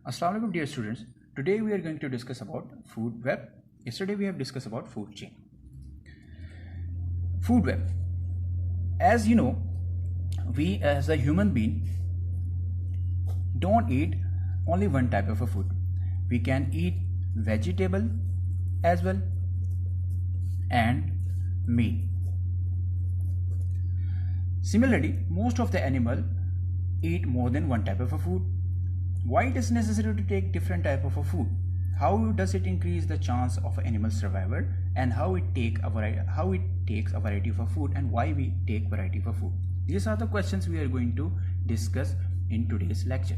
Assalamu alaikum dear students. Today we are going to discuss about food web. Yesterday we have discussed about food chain. Food web. As you know, we as a human being don't eat only one type of a food. We can eat vegetable as well and meat. Similarly, most of the animal eat more than one type of a food. Why it is necessary to take different type of a food? How does it increase the chance of animal survival, and how it takes a variety of a food, and why we take variety of a food? These are the questions we are going to discuss in today's lecture.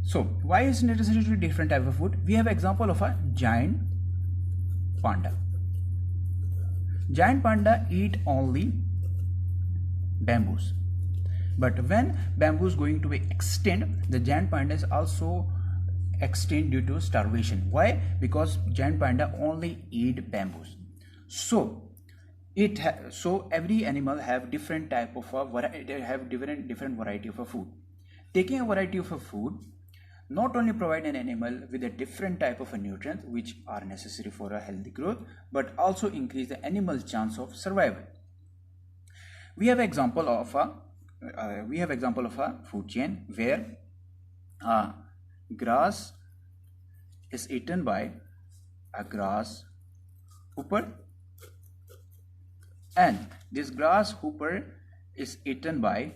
So why is it necessary to different type of food? We have example of a giant panda. Giant panda eat only bamboos. But when bamboo is going to be extinct, the giant panda is also extinct due to starvation. Why? Because giant panda only eat bamboos. So every animal have different type of a variety. They have different variety of a food. Taking a variety of a food not only provide an animal with a different type of a nutrients which are necessary for a healthy growth, but also increase the animal's chance of survival. We have example of a food chain where grass is eaten by a grasshopper, and this grasshopper is eaten by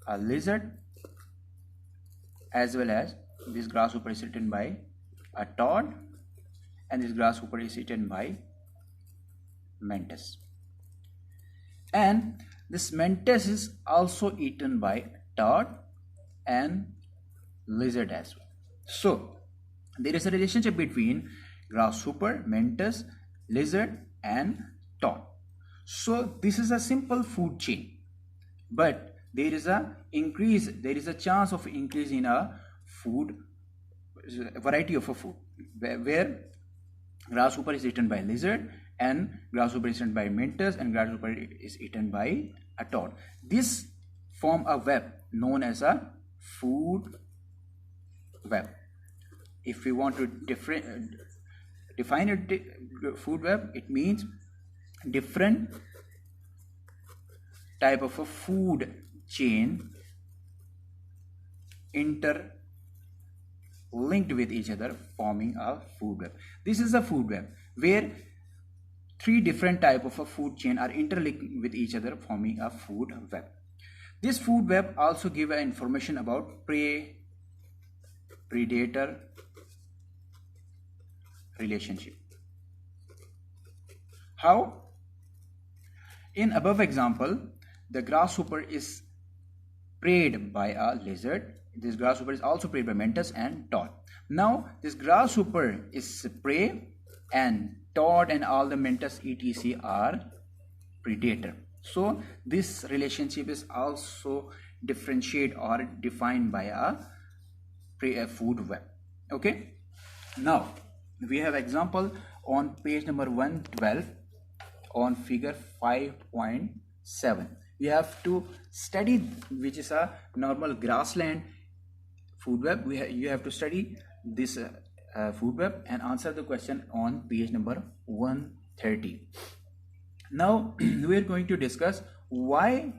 a lizard, as well as this grasshopper is eaten by a toad, and this grasshopper is eaten by mantis, and this mantis is also eaten by toad and lizard as well. So there is a relationship between grasshopper, mantis, lizard and toad. So this is a simple food chain, but there is a chance of increase in a food variety of a food where grasshopper is eaten by lizard, and grasshopper is eaten by mantis, and grasshopper is eaten by a toad. This form a web known as a food web. If we want to define a food web, it means different type of a food chain interlinked with each other, forming a food web. This is a food web where three different type of a food chain are interlinked with each other, forming a food web. This food web also give information about prey-predator relationship. How? In above example, the grasshopper is preyed by a lizard. This grasshopper is also preyed by mantis and toad. Now this grasshopper is prey, and toad and all the mantis etc are predator. So this relationship is also differentiated or defined by a food web. Okay, now we have example on page number 112 on figure 5.7. we have to study which is a normal grassland food web. You have to study this food web and answer the question on page number 130. Now we are going to discuss why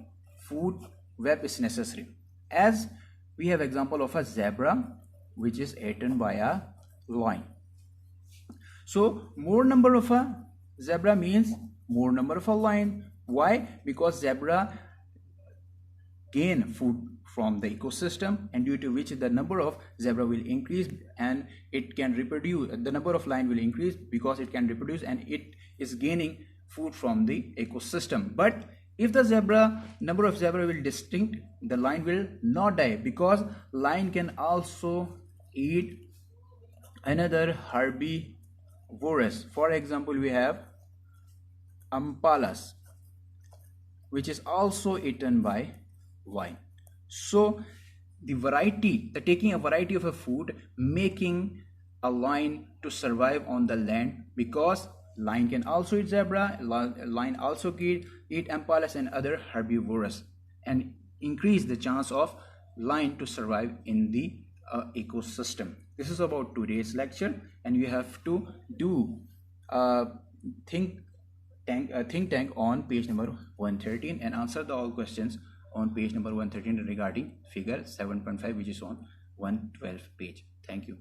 food web is necessary. As we have example of a zebra which is eaten by a lion. So more number of a zebra means more number of a lion. Why? Because zebra gain food from the ecosystem, and due to which the number of zebra will increase and it can reproduce. The number of lion will increase because it can reproduce and it is gaining food from the ecosystem. But if the number of zebra will distinct, the lion will not die, because lion can also eat another herbivorous. For example, we have impalas, which is also eaten by lion. So taking a variety of a food, making a lion to survive on the land, because lion can also eat zebra, lion also eat impalas and other herbivorous, and increase the chance of line to survive in the ecosystem. This is about today's lecture, and you have to do think tank on page number 113 and answer the all questions on page number 113 regarding figure 7.5, which is on 112 page. Thank you.